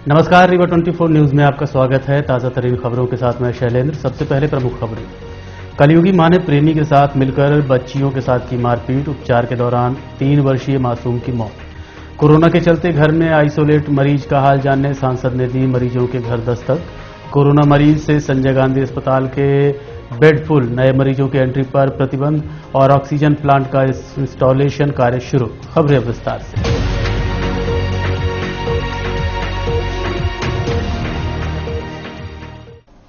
नमस्कार, रीवा 24 न्यूज में आपका स्वागत है। ताजा तरीन खबरों के साथ मैं शैलेंद्र। सबसे पहले प्रमुख खबरें। कलयुगी मां ने प्रेमी के साथ मिलकर बच्चियों के साथ की मारपीट, उपचार के दौरान 3 वर्षीय मासूम की मौत। कोरोना के चलते घर में आइसोलेट मरीज का हाल जानने सांसद ने दी मरीजों के घर दस्तक। कोरोना मरीज से संजय गांधी अस्पताल के बेड फुल, नए मरीजों की एंट्री पर प्रतिबंध और ऑक्सीजन प्लांट का इंस्टॉलेशन कार्य शुरू। खबरें विस्तार से।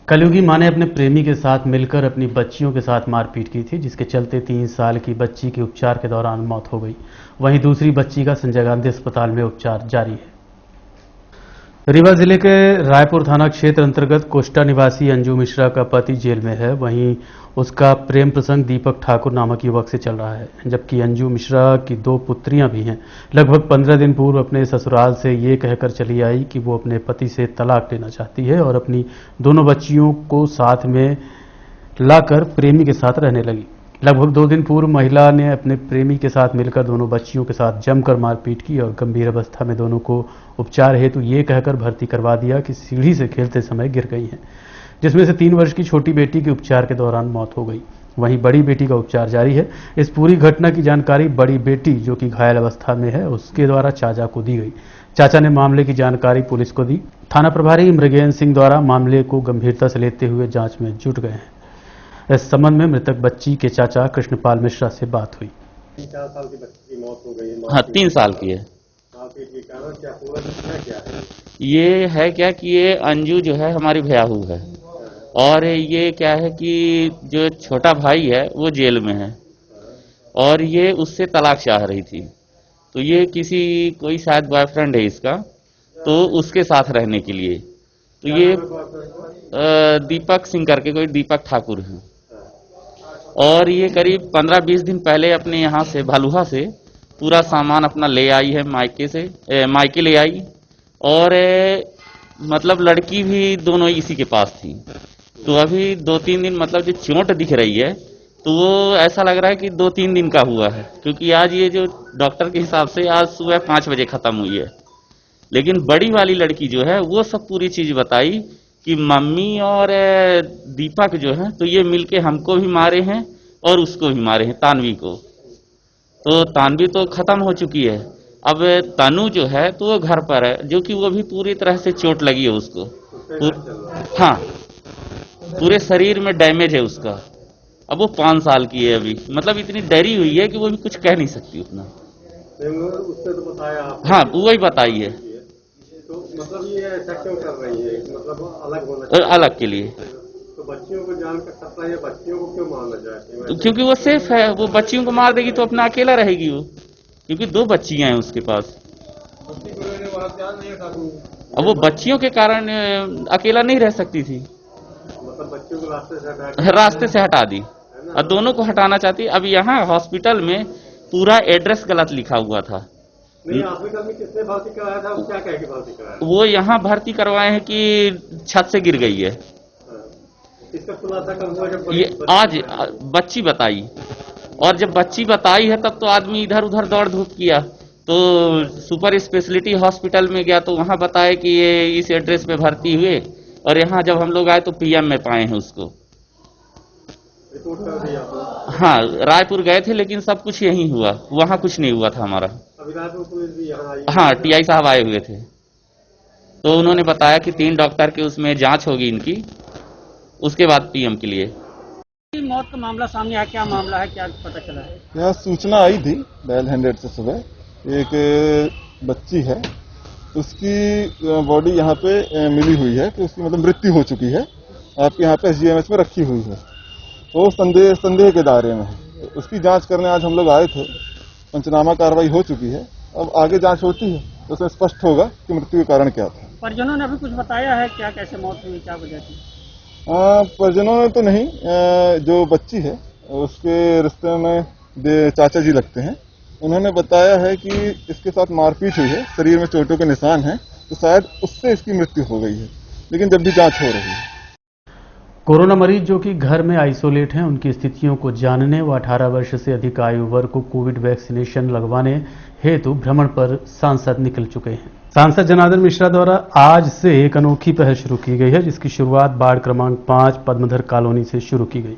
कलयुगी मां ने अपने प्रेमी के साथ मिलकर अपनी बच्चियों के साथ मारपीट की थी, जिसके चलते 3 साल की बच्ची की उपचार के दौरान मौत हो गई। वहीं दूसरी बच्ची का संजय गांधी अस्पताल में उपचार जारी है। रीवा जिले के रायपुर थाना क्षेत्र अंतर्गत कोष्टा निवासी अंजू मिश्रा का पति जेल में है। वहीं उसका प्रेम प्रसंग दीपक ठाकुर नामक युवक से चल रहा है, जबकि अंजू मिश्रा की 2 पुत्रियां भी हैं। लगभग 15 दिन पूर्व अपने ससुराल से ये कहकर चली आई कि वो अपने पति से तलाक लेना चाहती है और अपनी दोनों बच्चियों को साथ में लाकर प्रेमी के साथ रहने लगी। लगभग 2 दिन पूर्व महिला ने अपने प्रेमी के साथ मिलकर दोनों बच्चियों के साथ जमकर मारपीट की और गंभीर अवस्था में दोनों को उपचार हेतु ये कहकर भर्ती करवा दिया कि सीढ़ी से खेलते समय गिर गई हैं, जिसमें से 3 वर्ष की छोटी बेटी की उपचार के दौरान मौत हो गई। वहीं बड़ी बेटी का उपचार जारी है। इस पूरी घटना की जानकारी बड़ी बेटी, जो कि घायल अवस्था में है, उसके द्वारा चाचा को दी गई। चाचा ने मामले की जानकारी पुलिस को दी। थाना प्रभारी मृगेन सिंह द्वारा मामले को गंभीरता से लेते हुए जांच में जुट गए हैं। इस संबंध में मृतक बच्ची के चाचा कृष्णपाल मिश्रा से बात हुई। 4 साल की बच्ची की मौत हो गई है। हाँ, 3 साल की है। क्या पूरा क्या है? ये है क्या कि ये अंजू जो है हमारी भयाहू है, और ये क्या है कि जो छोटा भाई है वो जेल में है और ये उससे तलाक चाह रही थी। तो ये कोई शायद बॉयफ्रेंड है इसका, तो उसके साथ रहने के लिए। तो ये दीपक सिंह करके कोई दीपक ठाकुर है, और ये करीब 15-20 दिन पहले अपने यहाँ से भालुहा से पूरा सामान अपना ले आई है, मायके ले आई, और मतलब लड़की भी दोनों इसी के पास थी। तो अभी 2-3 दिन मतलब जो चोट दिख रही है तो वो ऐसा लग रहा है कि 2-3 दिन का हुआ है, क्योंकि आज ये जो डॉक्टर के हिसाब से आज सुबह 5 बजे खत्म हुई है। लेकिन बड़ी वाली लड़की जो है वो सब पूरी चीज बताई कि मम्मी और दीपक जो है तो ये मिलके हमको भी मारे हैं और उसको भी मारे हैं, तानवी को। तो तानवी तो खत्म हो चुकी है। अब तनु जो है तो वो घर पर है, जो कि वो भी पूरी तरह से चोट लगी है उसको। हाँ, पूरे शरीर में डैमेज है उसका। अब वो 5 साल की है अभी, मतलब इतनी डरी हुई है कि वो भी कुछ कह नहीं सकती उतना। उससे तो बताया आपने? हाँ, वही बताई है। तो मतलब ये ऐसा क्यों कर रही है? मतलब अलग होना चाहिए। अलग के लिए। तो बच्चियों को जान का खतरा है, बच्चियों को क्यों मारना चाहती है? तो क्योंकि वो सेफ है, वो बच्चियों को मार देगी तो अपना अकेला रहेगी वो, क्योंकि 2 बच्चियां हैं उसके पास। अब वो बच्चियों के कारण अकेला नहीं रह सकती थी, मतलब बच्चियों को रास्ते से हटा दी और दोनों को हटाना चाहती। अब यहाँ हॉस्पिटल में पूरा एड्रेस गलत लिखा हुआ था। नहीं, हॉस्पिटल में किसने भर्ती कराया था? क्या कह के भर्ती कराया? वो यहाँ भर्ती करवाए हैं कि छत से गिर गई है। इसका खुलासा कब हुआ? जब ये आज बच्ची बताई, और जब बच्ची बताई है तब तो आदमी इधर उधर दौड़ धूप किया, तो सुपर स्पेशलिटी हॉस्पिटल में गया तो वहां बताया कि ये इस एड्रेस पे भर्ती हुए, और यहाँ जब हम लोग आए तो पीएम में पाए हैं उसको। रिपोर्ट कर दी आपने? हाँ, रायपुर गए थे लेकिन सब कुछ यहीं हुआ, वहां कुछ नहीं हुआ था हमारा। अभी रायपुर पुलिस भी यहाँ आई? हाँ, टीआई साहब आए हुए थे, तो उन्होंने बताया कि 3 डॉक्टर के उसमें जांच होगी इनकी, उसके बाद पीएम के लिए। मौत का मामला सामने आया, क्या मामला है, क्या पता चला है? यहाँ सूचना आई थी डायल 100 से सुबह, एक बच्ची है, उसकी बॉडी यहाँ पे मिली हुई है कि उसकी मतलब मृत्यु हो चुकी है, आपके यहाँ पे एसजीएमएस में रखी हुई है। तो संदेह के दायरे में है। उसकी जांच करने आज हम लोग आए थे। पंचनामा कार्रवाई हो चुकी है, अब आगे जांच होती है तो उसमें स्पष्ट होगा कि मृत्यु के कारण क्या था। परिजनों ने अभी कुछ बताया है क्या, कैसे मौत हुई, क्या वजह थी? परिजनों ने तो नहीं, जो बच्ची है उसके रिश्ते में चाचा जी लगते हैं, उन्होंने बताया है कि इसके साथ मारपीट हुई है, शरीर में चोटों के निशान हैं, तो शायद उससे इसकी मृत्यु हो गई है, लेकिन जब भी जांच हो रही है। कोरोना मरीज जो कि घर में आइसोलेट हैं, उनकी स्थितियों को जानने व 18 वर्ष से अधिक आयु वर्ग को कोविड वैक्सीनेशन लगवाने हेतु भ्रमण पर सांसद निकल चुके हैं। सांसद जनार्दन मिश्रा द्वारा आज से एक अनोखी पहल शुरू की गई है, जिसकी शुरुआत वार्ड क्रमांक 5 पद्मधर कॉलोनी से शुरू की गई।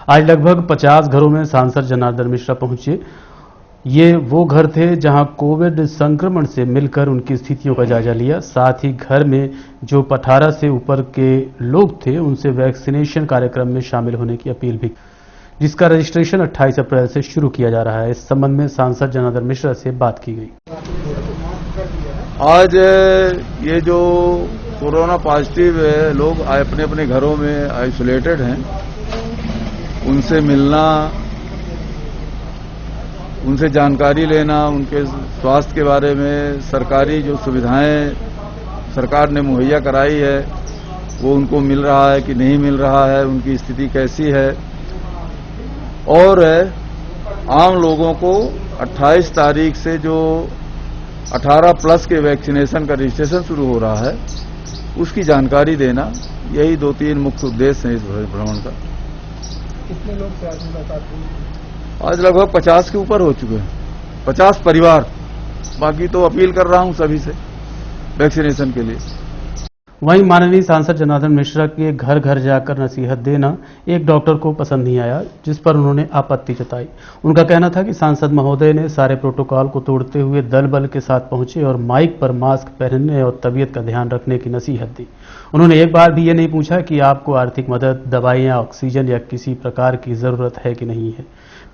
आज लगभग 50 घरों में सांसद जनार्दन मिश्रा पहुंचे। ये वो घर थे जहां कोविड संक्रमण से मिलकर उनकी स्थितियों का जायजा लिया। साथ ही घर में जो 18 से ऊपर के लोग थे उनसे वैक्सीनेशन कार्यक्रम में शामिल होने की अपील भी, जिसका रजिस्ट्रेशन 28 अप्रैल से शुरू किया जा रहा है। इस संबंध में सांसद जनार्दन मिश्रा से बात की गई। आज ये जो कोरोना पॉजिटिव है, लोग अपने अपने घरों में आइसोलेटेड हैं, उनसे मिलना, उनसे जानकारी लेना, उनके स्वास्थ्य के बारे में, सरकारी जो सुविधाएं सरकार ने मुहैया कराई है वो उनको मिल रहा है कि नहीं मिल रहा है, उनकी स्थिति कैसी है। और आम लोगों को 28 तारीख से जो 18 प्लस के वैक्सीनेशन का रजिस्ट्रेशन शुरू हो रहा है उसकी जानकारी देना, यही 2-3 मुख्य उद्देश्य हैं इस भ्रमण का। कितने लोग से आज मुलाकात हुई? आज लगभग 50 के ऊपर हो चुके हैं, 50 परिवार। बाकी तो अपील कर रहा हूं सभी से वैक्सीनेशन के लिए। वहीं माननीय सांसद जनार्दन मिश्रा के घर घर जाकर नसीहत देना एक डॉक्टर को पसंद नहीं आया, जिस पर उन्होंने आपत्ति जताई। उनका कहना था कि सांसद महोदय ने सारे प्रोटोकॉल को तोड़ते हुए दल बल के साथ पहुंचे और माइक पर मास्क पहनने और तबीयत का ध्यान रखने की नसीहत दी। उन्होंने एक बार भी ये नहीं पूछा कि आपको आर्थिक मदद, दवाइयां, ऑक्सीजन या किसी प्रकार की जरूरत है कि नहीं है।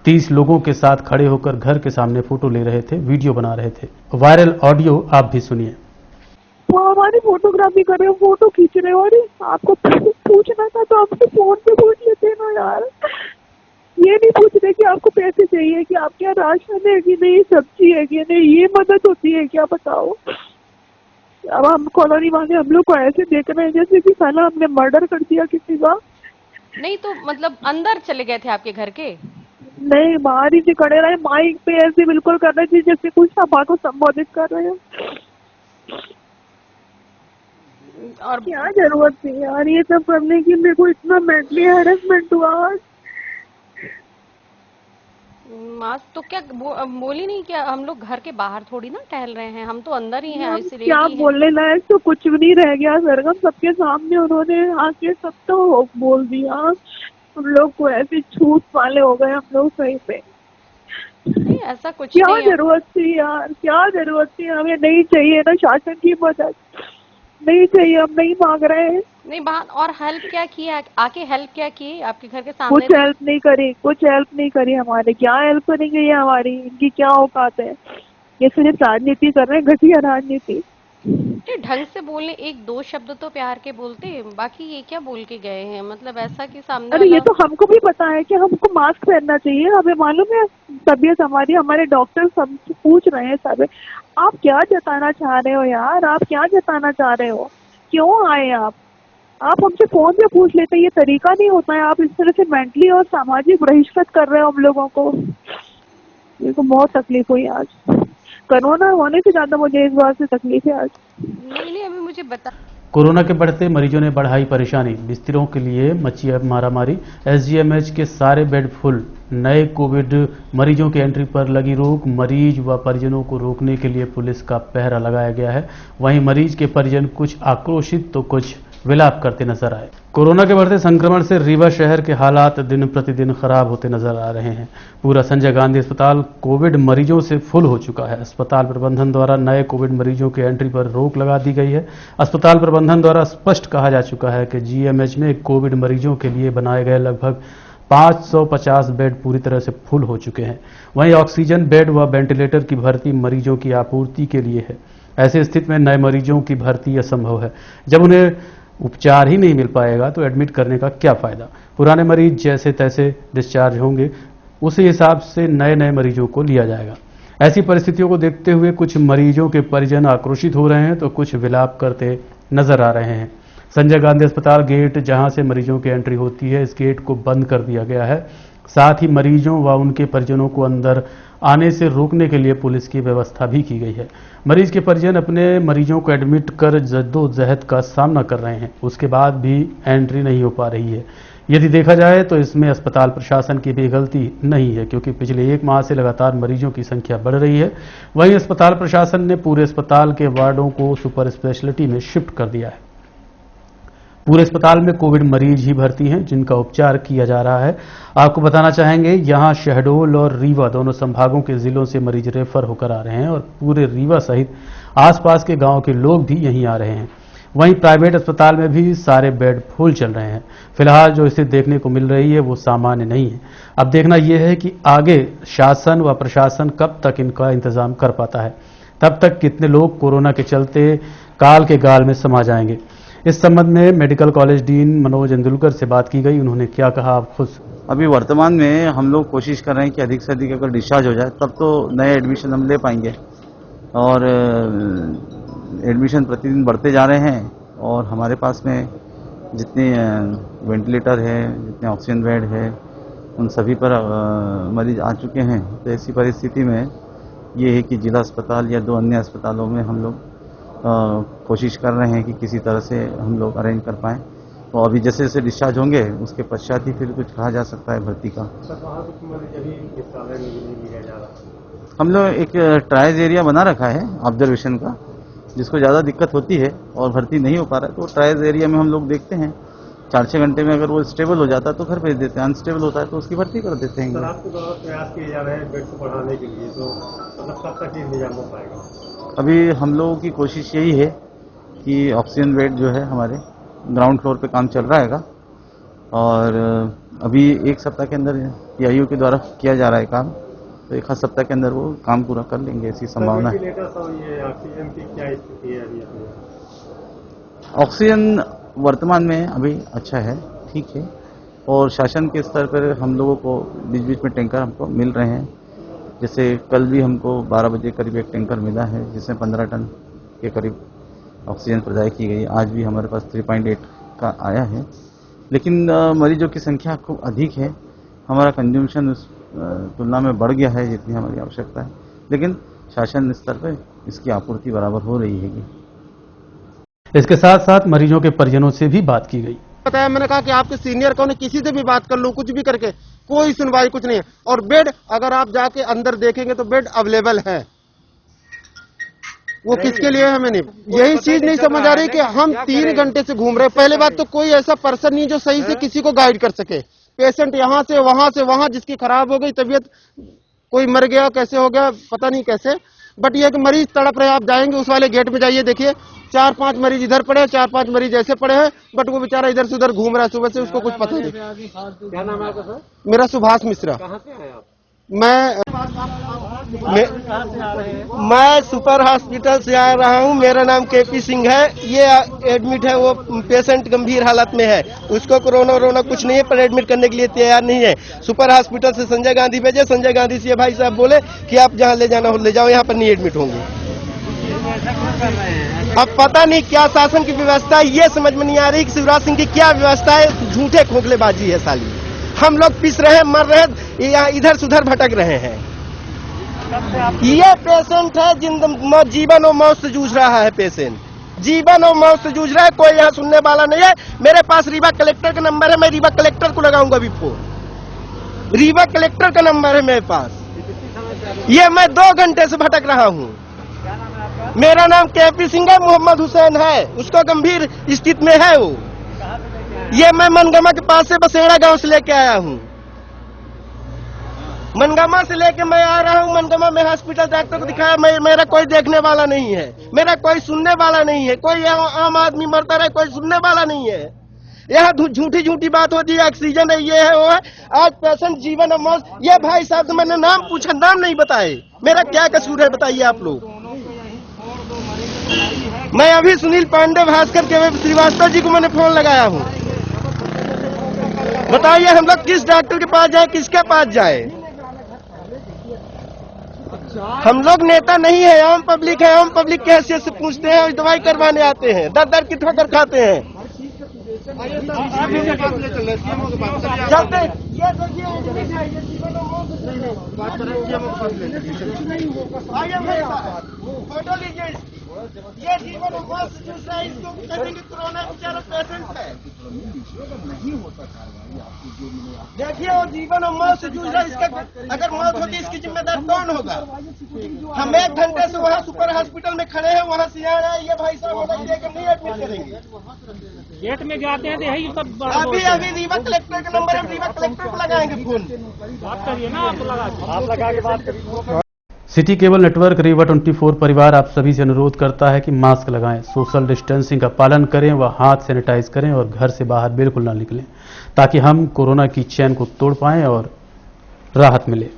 30 लोगों के साथ खड़े होकर घर के सामने फोटो ले रहे थे, वीडियो बना रहे थे। वायरल ऑडियो आप भी सुनिए। वो हमारी फोटोग्राफी कर रहे हो, फोटो खींच रहे हो, अरे आपको पूछना था तो आपके फोन पे पूछ लेते ना यार। ये नहीं पूछ रहे कि आपको पैसे चाहिए, कि आपके यहाँ राशन है कि नहीं, सब्जी है कि नहीं, ये मदद होती है क्या, बताओ। अब हम कॉलोनी वाले हम लोग को ऐसे देख रहे हैं जैसे कि साला हमने मर्डर कर दिया किसी का। नहीं तो मतलब अंदर चले गए थे आपके घर के? नहीं, बाहर ही से खड़े रहे, माइक पे ऐसे बिल्कुल कर रहे थे जैसे कुछ सभा को संबोधित कर रहे हैं। और क्या जरूरत थी यार ये सब करने की? मेरे को इतना मेंटली हैरेसमेंट हुआ आज। मास्क तो क्या बोली नहीं, क्या हम लोग घर के बाहर थोड़ी ना टहल रहे हैं, हम तो अंदर ही हैं, आइसोलेट क्या ही बोलने लायक तो कुछ भी नहीं रह गया सरगम। सबके सामने उन्होंने आके सब तो बोल दिया। हम लोग को ऐसे छूट वाले हो गए हम लोग सही पे। नहीं ऐसा कुछ क्या नहीं है। जरूरत थी यार, क्या जरूरत थी? हमें नहीं चाहिए ना शासन की मदद, नहीं चाहिए, हम नहीं मांग रहे हैं। नहीं बात और हेल्प क्या की, आके हेल्प क्या की आपके घर के सामने? कुछ हेल्प नहीं करी, कुछ हेल्प नहीं करी हमारे। क्या हेल्प करेंगे ये हमारी? इनकी क्या औकात है? ये सिर्फ राजनीति कर रहे हैं, घटिया राजनीति। ढंग से बोलने, 1-2 शब्द तो प्यार के बोलते, बाकी ये क्या बोल के गए हैं? मतलब ऐसा कि सामने अरे ये तो हमको भी पता है कि हमको मास्क पहनना चाहिए, हमें मालूम है तबीयत हमारी, हमारे डॉक्टर सब पूछ रहे हैं सब। आप क्या जताना चाह रहे हो यार? आप क्या जताना चाह रहे हो? क्यों आए आप हमसे फोन पे पूछ लेते। ये तरीका नहीं होता है। आप इस तरह से मेंटली और सामाजिक बहिष्कृत कर रहे हो हम लोगों को। मेरे को बहुत तकलीफ हुई आज। कोरोना होने से ज्यादा मुझे इस बात से तकलीफ है आज। नहीं अभी मुझे बता। कोरोना के बढ़ते मरीजों ने बढ़ाई परेशानी, बिस्तरों के लिए मची अब मारामारी। एसजीएमएच के सारे बेड फुल, नए कोविड मरीजों की एंट्री पर लगी रोक। मरीज व परिजनों को रोकने के लिए पुलिस का पहरा लगाया गया है। वहीं मरीज के परिजन कुछ आक्रोशित तो कुछ विलाप करते नजर आए। कोरोना के बढ़ते संक्रमण से रीवा शहर के हालात दिन प्रतिदिन खराब होते नजर आ रहे हैं। पूरा संजय गांधी अस्पताल कोविड मरीजों से फुल हो चुका है। अस्पताल प्रबंधन द्वारा नए कोविड मरीजों के एंट्री पर रोक लगा दी गई है। अस्पताल प्रबंधन द्वारा स्पष्ट कहा जा चुका है कि जीएमएच में कोविड मरीजों के लिए बनाए गए लगभग 550 बेड पूरी तरह से फुल हो चुके हैं। वहीं ऑक्सीजन बेड व वेंटिलेटर की भर्ती मरीजों की आपूर्ति के लिए है। ऐसी स्थिति में नए मरीजों की भर्ती असंभव है। जब उन्हें उपचार ही नहीं मिल पाएगा तो एडमिट करने का क्या फायदा? पुराने मरीज जैसे तैसे डिस्चार्ज होंगे, उसी हिसाब से नए नए मरीजों को लिया जाएगा। ऐसी परिस्थितियों को देखते हुए कुछ मरीजों के परिजन आक्रोशित हो रहे हैं तो कुछ विलाप करते नजर आ रहे हैं। संजय गांधी अस्पताल गेट जहां से मरीजों की एंट्री होती है, इस गेट को बंद कर दिया गया है। साथ ही मरीजों व उनके परिजनों को अंदर आने से रोकने के लिए पुलिस की व्यवस्था भी की गई है। मरीज के परिजन अपने मरीजों को एडमिट कर जद्दोजहद का सामना कर रहे हैं, उसके बाद भी एंट्री नहीं हो पा रही है। यदि देखा जाए तो इसमें अस्पताल प्रशासन की भी गलती नहीं है, क्योंकि पिछले 1 माह से लगातार मरीजों की संख्या बढ़ रही है। वहीं अस्पताल प्रशासन ने पूरे अस्पताल के वार्डों को सुपर स्पेशलिटी में शिफ्ट कर दिया है। पूरे अस्पताल में कोविड मरीज ही भर्ती हैं, जिनका उपचार किया जा रहा है। आपको बताना चाहेंगे, यहां शहडोल और रीवा दोनों संभागों के जिलों से मरीज रेफर होकर आ रहे हैं और पूरे रीवा सहित आसपास के गांव के लोग भी यहीं आ रहे हैं। वहीं प्राइवेट अस्पताल में भी सारे बेड फुल चल रहे हैं। फिलहाल जो स्थिति देखने को मिल रही है वो सामान्य नहीं है। अब देखना यह है कि आगे शासन व प्रशासन कब तक इनका इंतजाम कर पाता है। तब तक कितने लोग कोरोना के चलते काल के गाल में समा जाएंगे। इस संबंध में medical college dean Manoj Indulkar से बात की गई। उन्होंने क्या कहा, आप खुद। अभी वर्तमान में हम लोग कोशिश कर रहे हैं कि अधिक से अधिक अगर डिस्चार्ज हो जाए तब तो नए एडमिशन हम ले पाएंगे, और एडमिशन प्रतिदिन बढ़ते जा रहे हैं। और हमारे पास में जितने वेंटिलेटर है, जितने ऑक्सीजन बेड है, उन सभी पर मरीज आ चुके हैं। तो ऐसी परिस्थिति में ये है कि जिला अस्पताल या 2 अन्य अस्पतालों में हम लोग कोशिश कर रहे हैं कि किसी तरह से हम लोग अरेंज कर पाएँ। तो अभी जैसे जैसे डिस्चार्ज होंगे उसके पश्चात ही फिर कुछ कहा जा सकता है भर्ती का। हम लोग एक ट्रायल एरिया बना रखा है ऑब्जर्वेशन का, जिसको ज़्यादा दिक्कत होती है और भर्ती नहीं हो पा रहा है, तो ट्रायल एरिया में हम लोग देखते हैं 4-6 घंटे में अगर वो स्टेबल हो जाता है तो घर भेज देते हैं, अनस्टेबल होता है तो उसकी भर्ती कर देते हैं। सर, आपके द्वारा प्रयास किए जा रहे हैं बेड को बढ़ाने के लिए, तो मतलब कब तक ये इंतजाम हो पाएगा? अभी हम लोगों की कोशिश यही है कि ऑक्सीजन बेड जो है हमारे ग्राउंड फ्लोर पे काम चल रहा है और अभी 1 सप्ताह के अंदर पीआईयू के द्वारा किया जा रहा है काम, तो 1 सप्ताह के अंदर वो काम पूरा कर लेंगे, ऐसी संभावना है। ऑक्सीजन की क्या स्थिति है अभी? ऑक्सीजन वर्तमान में अभी अच्छा है, ठीक है, और शासन के स्तर पर हम लोगों को बीच बीच में टैंकर हमको मिल रहे हैं। जैसे कल भी हमको 12 बजे करीब एक टैंकर मिला है, जिसमें 15 टन के करीब ऑक्सीजन प्रदाय की गई। आज भी हमारे पास 3.8 का आया है, लेकिन मरीजों की संख्या खूब अधिक है। हमारा कंज्यूमशन उस तुलना में बढ़ गया है जितनी हमारी आवश्यकता है, लेकिन शासन स्तर पर इसकी आपूर्ति बराबर हो रही है। इसके साथ साथ मरीजों के परिजनों से भी बात की गई। बताया, मैंने कहा कि आपके सीनियर कौन है, किसी से भी बात कर लो, कुछ भी करके कोई सुनवाई कुछ नहीं है। और बेड अगर आप जाके अंदर देखेंगे तो बेड अवेलेबल है, वो किसके लिए हमें नहीं, यही चीज नहीं समझ आ रही कि हम 3 घंटे से घूम रहे हैं। पहले बात तो कोई ऐसा पर्सन नहीं जो सही से किसी को गाइड कर सके। पेशेंट यहाँ से वहां जिसकी खराब हो गई तबीयत, कोई मर गया, कैसे हो गया पता नहीं कैसे, बट ये कि मरीज तड़प रहे। आप जाएंगे उस वाले गेट में जाइए, देखिए 4-5 मरीज इधर पड़े हैं, 4-5 मरीज ऐसे पड़े हैं, बट वो बेचारा इधर से उधर घूम रहा है सुबह से, उसको कुछ पता नहीं। क्या नाम है आपका सर? मेरा सुभाष मिश्रा। कहाँ से आए आप? मैं सुपर हॉस्पिटल से आ रहा हूं। मेरा नाम केपी सिंह है। ये एडमिट है, वो पेशेंट गंभीर हालत में है, उसको कोरोना कुछ नहीं है, पर एडमिट करने के लिए तैयार नहीं है। सुपर हॉस्पिटल से संजय गांधी भेजे, संजय गांधी से भाई साहब बोले कि आप जहां ले जाना हो ले जाओ, यहाँ पर नहीं एडमिट होंगे। अब पता नहीं क्या शासन की व्यवस्था है, ये समझ में नहीं आ रही कि शिवराज सिंह की क्या व्यवस्था है। झूठे खोखलेबाजी है साली। हम लोग पिस रहे हैं, मर रहे हैं, यहाँ इधर से उधर भटक रहे हैं। ये पेशेंट है जीवन और मौत से जूझ रहा है। पेशेंट जीवन और मौत से जूझ रहा है, कोई यहाँ सुनने वाला नहीं है। मेरे पास रीवा कलेक्टर का नंबर है, मैं रीवा कलेक्टर को लगाऊंगा अभी फोन। रीवा कलेक्टर का नंबर है मेरे पास। ये मैं 2 घंटे से भटक रहा हूँ। मेरा नाम केपी सिंह है, मोहम्मद हुसैन है, उसको गंभीर स्थिति में है वो। ये मैं मनगमा के पास से बसेड़ा गांव से लेके आया हूँ। मनगमा से लेके मैं आ रहा हूँ। मनगमा में हॉस्पिटल डॉक्टर को दिखाया, मेरा कोई देखने वाला नहीं है, मेरा कोई सुनने वाला नहीं है। कोई आम आदमी मरता रहे, कोई सुनने वाला नहीं है। यहाँ झूठी बात होती है, ऑक्सीजन है, ये है वो है। आज पेशेंट जीवन और मौत। ये भाई साहब तो मैंने नाम पूछा, नाम नहीं बताए। मेरा क्या कसूर है बताइए आप लोग। मैं अभी सुनील पांडे, भास्कर के श्रीवास्तव जी को मैंने फोन लगाया हूँ। बताइए हम लोग किस डॉक्टर के पास जाए, किसके पास जाए? हम लोग नेता नहीं है, आम पब्लिक है। आम पब्लिक की हैसियत से पूछते हैं और दवाई करवाने आते हैं, दर की ठोकर खाते हैं। चलते ये देखिए आइए मेरे साथ फोटो लीजिए। ये जीवन मौत से जूझ रहा है, इसको कहेंगे कोरोना बेचारा पेशेंट है। देखिए वो जीवन और मौत से जूझ रहा है, इसका अगर मौत होती इसकी जिम्मेदार कौन होगा? हम 1 घंटे से वहाँ सुपर हॉस्पिटल में खड़े हैं, वहाँ से आ रहे हैं, ये भाई साहब बताइए कि नहीं एडमिट करेंगे। गेट में जाते हैं तो यही सब अभी रीवा कलेक्टर का नंबर है, रीवा कलेक्टर को लगाएंगे फोन। बात करिए ना, आप लगा के बात करिए। सिटी केबल नेटवर्क रीवा 24 परिवार आप सभी से अनुरोध करता है कि मास्क लगाएं, सोशल डिस्टेंसिंग का पालन करें व हाथ सैनिटाइज करें और घर से बाहर बिल्कुल ना निकलें, ताकि हम कोरोना की चैन को तोड़ पाएं और राहत मिले।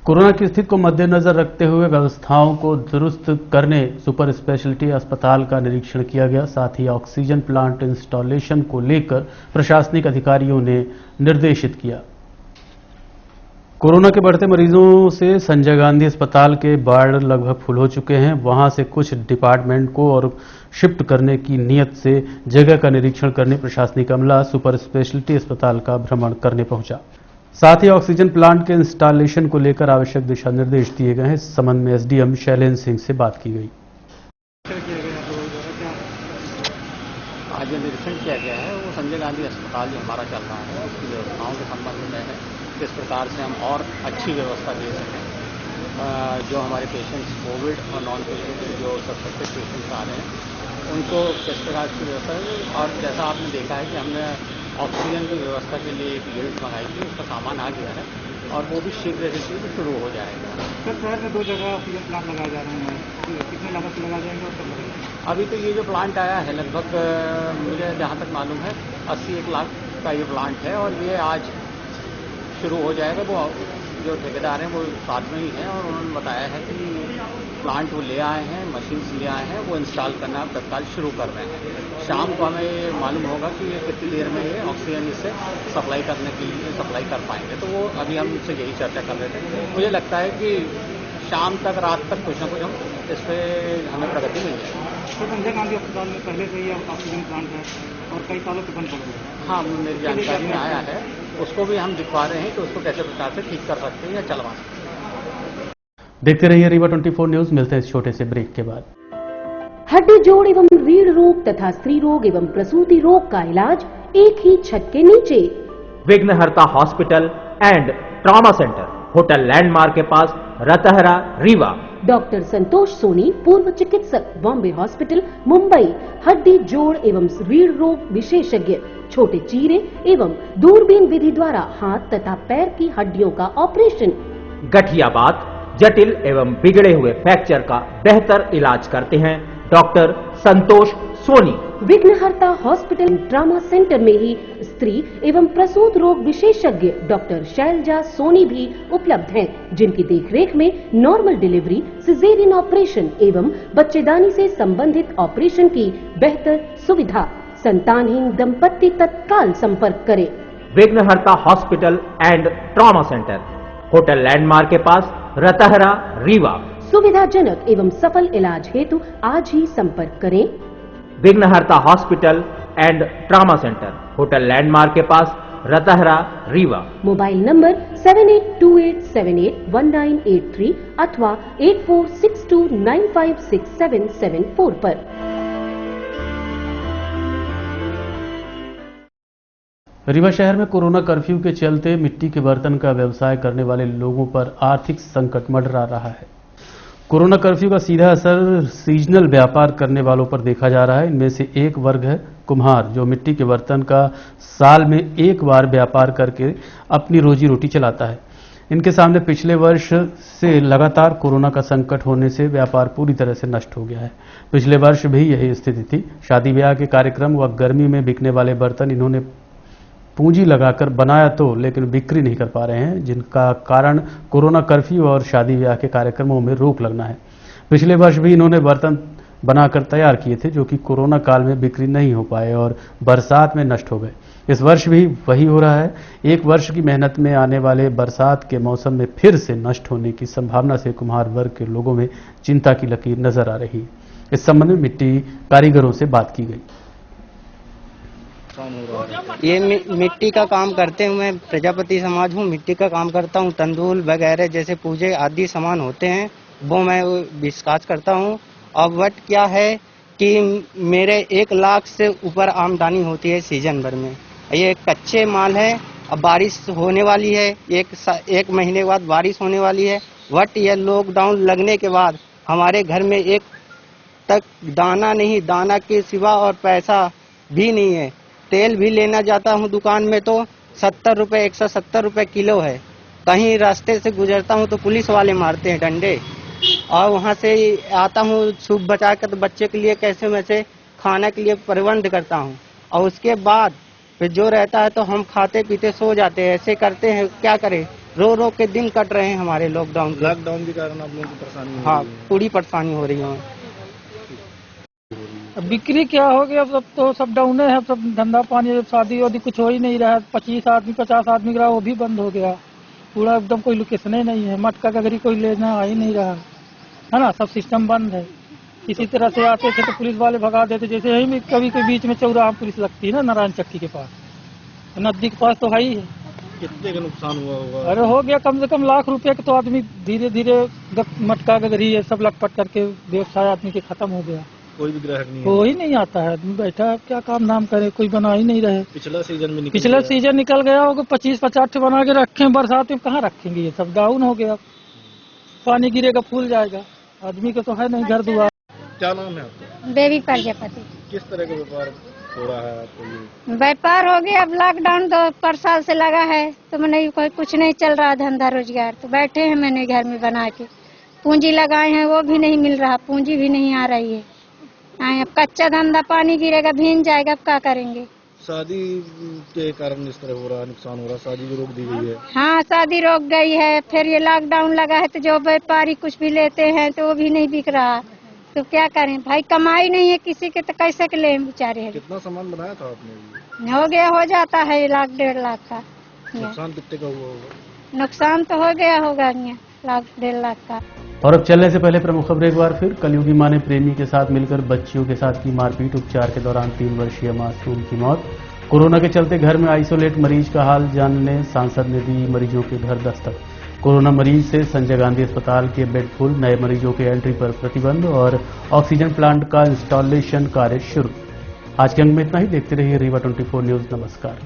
कोरोना की स्थिति को मद्देनजर रखते हुए व्यवस्थाओं को दुरुस्त करने सुपर स्पेशलिटी अस्पताल का निरीक्षण किया गया। साथ ही ऑक्सीजन प्लांट इंस्टॉलेशन को लेकर प्रशासनिक अधिकारियों ने निर्देशित किया। कोरोना के बढ़ते मरीजों से संजय गांधी अस्पताल के वार्ड लगभग फुल हो चुके हैं। वहां से कुछ डिपार्टमेंट को और शिफ्ट करने की नियत से जगह का निरीक्षण करने प्रशासनिक अमला सुपर स्पेशलिटी अस्पताल का भ्रमण करने पहुंचा। साथ ही ऑक्सीजन प्लांट के इंस्टॉलेशन को लेकर आवश्यक दिशा निर्देश दिए गए हैं। इस संबंध में एसडीएम शैलेंद्र सिंह से बात की गई। आज जो निरीक्षण किया गया है वो संजय गांधी अस्पताल जो हमारा चल रहा है उसकी व्यवस्थाओं के संबंध में है, किस प्रकार से हम और अच्छी व्यवस्था दे सकें। जो हमारे पेशेंट्स कोविड और नॉन कोविड जो सस्पेक्टेड पेशेंट्स आ रहे हैं उनको किस प्रकार की व्यवस्था है। और जैसा आपने देखा है कि हमने ऑक्सीजन की व्यवस्था के लिए एक यूनिट मंगाई थी, उसका सामान आ गया है और वो भी शीघ्र से शीघ्र शुरू हो जाएगा। सर शहर में 2 जगह ऑक्सीजन प्लांट लगाए जा रहे हैं, कितने लागत से लगाए जाएंगे और कब लगेगा? अभी तो ये जो प्लांट आया है लगभग मुझे जहाँ तक मालूम है 80-1 लाख का ये प्लांट है और ये आज शुरू हो जाएगा। वो जो ठेकेदार हैं वो साथ में ही हैं और उन्होंने बताया है कि प्लांट वो ले आए हैं, मशीन्स ले आए हैं, वो इंस्टॉल करना तत्काल शुरू कर रहे हैं। शाम को हमें ये मालूम होगा कि ये कितनी देर में ये ऑक्सीजन इससे सप्लाई करने के लिए सप्लाई कर पाएंगे। तो वो अभी हम उनसे यही चर्चा कर रहे थे। मुझे लगता है कि शाम तक रात तक कुछ ना कुछ हम इस पर हमें प्रगति मिल जाएगी। तो संजय गांधी अस्पताल में पहले से ही ऑक्सीजन प्लांट है और कई सालों से बंद पड़ गया है। हाँ, मेरी जानकारी में आया है, उसको भी हम दिखवा रहे हैं कि उसको कैसे प्रकार से ठीक कर सकते हैं या चलवा सकते हैं। देखते रहिए रीवा 24 न्यूज। मिलते हैं इस छोटे से ब्रेक के बाद। हड्डी जोड़ एवं रीढ़ रोग तथा स्त्री रोग एवं प्रसूति रोग का इलाज एक ही छत के नीचे। विघ्नहर्ता hospital and trauma centre, hotel landmark के पास, रतहरा, रीवा। डॉक्टर संतोष सोनी, पूर्व चिकित्सक, बॉम्बे हॉस्पिटल, मुंबई। हड्डी जोड़ एवं रीढ़ रोग विशेषज्ञ, छोटे चीरे एवं दूरबीन विधि द्वारा हाथ तथा पैर की हड्डियों का ऑपरेशन। गठिया बात, जटिल एवं बिगड़े हुए फ्रैक्चर का बेहतर इलाज करते हैं डॉक्टर संतोष सोनी। विघ्नहर्ता हॉस्पिटल ट्रॉमा सेंटर में ही स्त्री एवं प्रसूत रोग विशेषज्ञ डॉक्टर शैलजा सोनी भी उपलब्ध हैं, जिनकी देखरेख में नॉर्मल डिलीवरी, सिजेरियन ऑपरेशन एवं बच्चेदानी से संबंधित ऑपरेशन की बेहतर सुविधा। संतानहीन दंपत्ति तत्काल संपर्क करें। विघ्नहर्ता hospital and trauma centre, hotel landmark के पास, रतहरा, रीवा। सुविधाजनक एवं सफल इलाज हेतु आज ही संपर्क करें। विघ्नहर्ता hospital and trauma centre, hotel landmark के पास, रतहरा, रीवा। मोबाइल नंबर 7828781983 अथवा 8462956774 पर। रीवा शहर में कोरोना कर्फ्यू के चलते मिट्टी के बर्तन का व्यवसाय करने वाले लोगों पर आर्थिक संकट मंडरा रहा है। कोरोना कर्फ्यू का सीधा असर सीजनल व्यापार करने वालों पर देखा जा रहा है। इनमें से एक वर्ग है कुम्हार, जो मिट्टी के बर्तन का साल में एक बार व्यापार करके अपनी रोजी रोटी चलाता है। इनके सामने पिछले वर्ष से लगातार कोरोना का संकट होने से व्यापार पूरी तरह से नष्ट हो गया है। पिछले वर्ष भी यही स्थिति थी। शादी ब्याह के कार्यक्रम व गर्मी में बिकने वाले बर्तन इन्होंने पूंजी लगाकर बनाया तो लेकिन बिक्री नहीं कर पा रहे हैं, जिनका कारण कोरोना कर्फ्यू और शादी ब्याह के कार्यक्रमों में रोक लगना है। पिछले वर्ष भी इन्होंने बर्तन बनाकर तैयार किए थे, जो कि कोरोना काल में बिक्री नहीं हो पाए और बरसात में नष्ट हो गए। इस वर्ष भी वही हो रहा है। एक वर्ष की मेहनत में आने वाले बरसात के मौसम में फिर से नष्ट होने की संभावना से कुम्हार वर्ग के लोगों में चिंता की लकीर नजर आ रही है। इस संबंध में मिट्टी कारीगरों से बात की गई। ये मिट्टी का काम करते हुए मैं प्रजापति समाज हूँ, मिट्टी का काम करता हूँ। तंदूल वगैरह जैसे पूजे आदि सामान होते हैं वो मैं विकास करता हूँ। अब वट क्या है कि मेरे 1 लाख से ऊपर आमदनी होती है सीजन भर में। ये कच्चे माल है। अब बारिश होने वाली है, एक महीने के बाद बारिश होने वाली है। वट ये लॉकडाउन लगने के बाद हमारे घर में एक तक दाना नहीं, दाना के सिवा और पैसा भी नहीं है। तेल भी लेना जाता हूँ दुकान में तो 70 रुपये 170 रुपये किलो है। कहीं रास्ते से गुजरता हूँ तो पुलिस वाले मारते हैं डंडे, और वहाँ से आता हूँ सूप बचा कर तो बच्चे के लिए कैसे वैसे खाने के लिए प्रबंध करता हूँ, और उसके बाद फिर जो रहता है तो हम खाते पीते सो जाते हैं। ऐसे करते हैं, क्या करें, रो रो के दिन कट रहे हैं हमारे लॉकडाउन के कारण। आप लोगों की परेशानी, हाँ पूरी परेशानी हो रही है। बिक्री क्या हो गया, अब तो सब डाउन है, सब धंधा पानी, शादी वादी कुछ हो ही नहीं रहा है। 25 आदमी 50 आदमी का वो भी बंद हो गया पूरा, एकदम कोई लोकेशन ही नहीं है। मटका गगरी कोई लेना आ ही नहीं रहा है ना, सब सिस्टम बंद है। इसी तरह से आते थे तो पुलिस वाले भगा देते। जैसे यही में कभी के बीच में चौराहा पुलिस लगती है ना, नारायण चक्की के पास, नदी के पास तो है ही है। कितने का नुकसान हुआ होगा? अरे हो गया कम से कम लाख रुपए के, तो आदमी धीरे धीरे मटका गगरी ये सब लटपट करके व्यवसाय आदमी के खत्म हो गया। कोई भी ग्राहक नहीं, कोई नहीं आता है, आदमी बैठा है, क्या काम नाम करे, कोई बना ही नहीं रहे। पिछला सीजन में निकल गया होगा, 25-50 बना के रखे, बरसात में कहाँ रखेंगे, ये सब डाउन हो गया। पानी गिरेगा फूल जाएगा, आदमी को तो है नहीं घर दुआर। क्या नाम है आपका? बेबी प्रजापति। किस तरह का व्यापार हो रहा है आपको? व्यापार हो गया, अब लॉकडाउन 2 साल से लगा है तो मैंने कोई कुछ नहीं चल रहा धंधा रोजगार, तो बैठे हैं मैंने घर में बना के। पूंजी लगाए हैं वो भी नहीं मिल रहा, पूंजी भी नहीं आ रही है। अब कच्चा धंधा, पानी गिरेगा भीन जाएगा, अब क्या करेंगे। शादी के कारण इस तरह हो रहा है, नुकसान हो रहा है, शादी भी रोक दी गई है। हाँ शादी रोक गई है, फिर ये लॉकडाउन लगा है तो जो व्यापारी कुछ भी लेते हैं तो वो भी नहीं बिक रहा, तो क्या करें भाई, कमाई नहीं है किसी के तो कैसे के ले बेचारे हैं। कितना सामान बनाया था आपने? हो गया, हो जाता है 1-1.5 लाख का। नुकसान कितने का हुआ होगा? नुकसान तो हो गया होगा 1-1.5 लाख का। और अब चलने से पहले प्रमुख खबर एक बार फिर। कलयुगी मां ने प्रेमी के साथ मिलकर बच्चियों के साथ की मारपीट, उपचार के दौरान 3 वर्षीय मासूम की मौत। कोरोना के चलते घर में आइसोलेट मरीज का हाल जानने सांसद ने दी मरीजों के घर दस्तक। कोरोना मरीज से संजय गांधी अस्पताल के बेड फुल, नए मरीजों के एंट्री पर प्रतिबंध और ऑक्सीजन प्लांट का इंस्टॉलेशन कार्य शुरू। आज के अंक में इतना ही। देखते रहिए रीवा 24 न्यूज। नमस्कार।